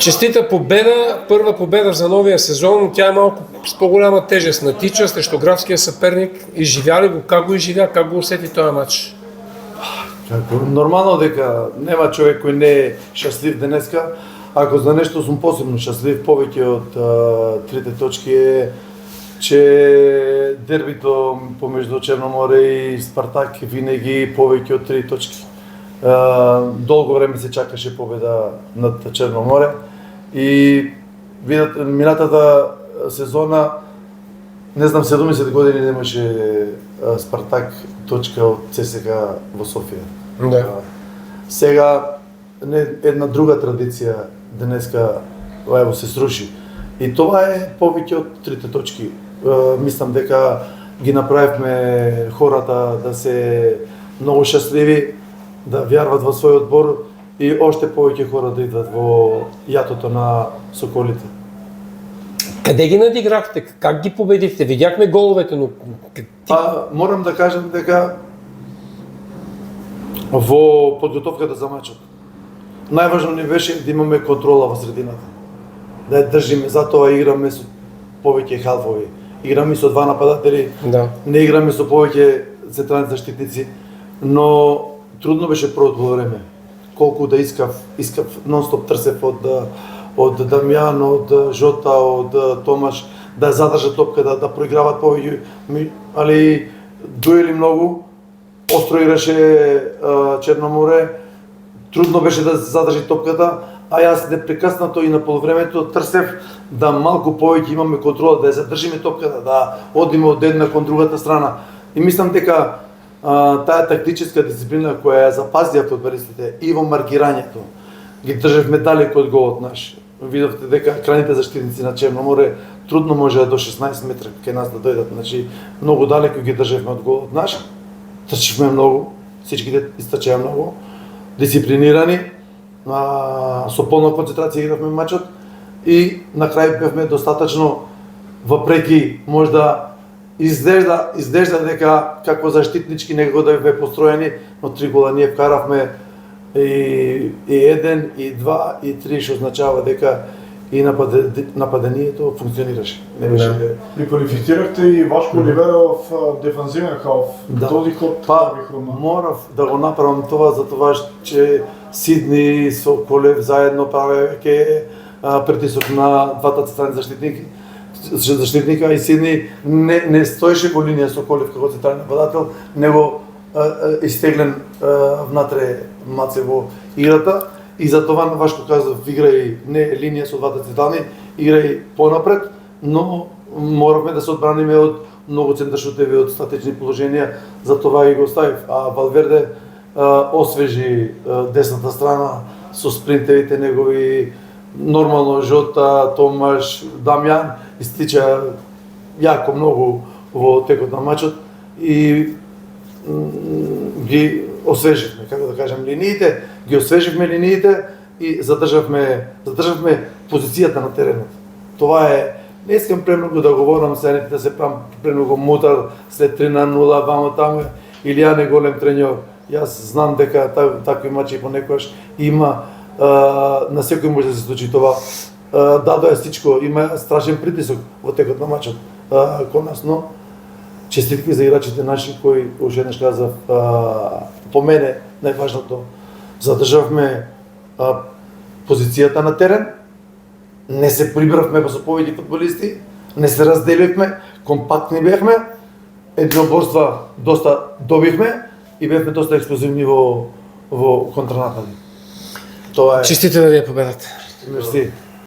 Честита победа, прва победа за новия сезон, тя е малко с по-голяма тежест на Тича срещу графския съперник. Изживя ли го, как го изживя, как го усети този матч? Нормално дека нема човек кој не е шаслив денеска. Ако за нешто сум посебно шаслив, повеќе од трите точки е че дербито помеѓу Черноморе и Спартак винаги повеќе од 3 точки. Долго време се чакаше победа над Черноморе и минатата сезона, не знам, 70 години немаше Спартак точка од ЦСКА во Софија. Да. Сега една друга традиција денеска ево се сруши. И това е повеќе од трите точки. Мислам дека ги направивме хората да се многу шастливи, да вярват во својот одбор и още повеќе хора да идват во јатото на соколите. Къде ги надиграхте? Как ги победихте? Видяхме головете, но... Морам да кажам дека во подготовката за мачот најважно ни беше да имаме контрола во средината. Да ја држиме, затоа играме со повеќе халфови. Играме со два нападатели, да. Не играме со повеќе централни заштитници, но трудно беше првото време. Колку да искав нон-стоп трсев од Дамјан, од Жота, од Томаш, да задржат топка, да проиграват повеќе, али дуели многу, остро играше Черноморе, трудно беше да задржи топката, а јас непрекаснато и на полувремето трсев да малку повеќе имаме контрола, да ја задржиме топката, да одиме од една кон другата страна. И мислам дека таа тактичка дисциплина која ја запазија фудбалистите и во маркирањето, ги држевме далеко од голот наш. Видовте дека крајните заштитници на Черноморе трудно може до 16 метра кај нас да дојдат, значи многу далеко ги држевме од голот наш. Трчевме многу, всичките истачеа многу, дисциплинирани, со полна концентрација игравме мачот и на крај бевме достаточно вопреки можда изглежда дека како заштитнички некако да бе построени, но 3 гола ние вкаравме и 1, и 2, и 3, што означава дека и нападението функционираше. Не беше... И квалифицирахте и Вашко Оливера в дефанзивен халф. Да. Този ход морав да го направам това за това, че Сидни со Колев заедно правејќи притисок на двата централни заштитника и Сидни не стоеше во линија со Колев како централен нападател, него истеглен внатре маце во играта и затоа Вашко казав играј не линија со двата централни, играј понапред, но моравме да се одбраниме од многу центаршутеви од статични положенија, затоа и го оставив. А Валверде освежи десната страна со спринтерите негови, нормално Жота, Томаш, Дамјан истича јако многу во текот на мачот и ги освеживме, како да кажам, линиите, ги освеживме линиите и задржавме позицијата на теренот. Това е, не искам премногу да говорам, сега да се правам премногу мутар след 3-0, вамо таму, Илија не голем треньор. Јас знам дека такви мачи понекогаш има, на секој може да се случи това. Дадо е всичко, има страшен притисок во текот на мачот кон нас, но честитки за играчите наши кои, уште еднаш казав, по мене најважното, задржавме позицијата на терен, не се прибравме со повеќе фудбалисти, не се разделивме, компактни бевме, единоборства доста добивме и бевме доста експлозивни во контранапади. Тоа е. Честите да ви ја победат. Мерси.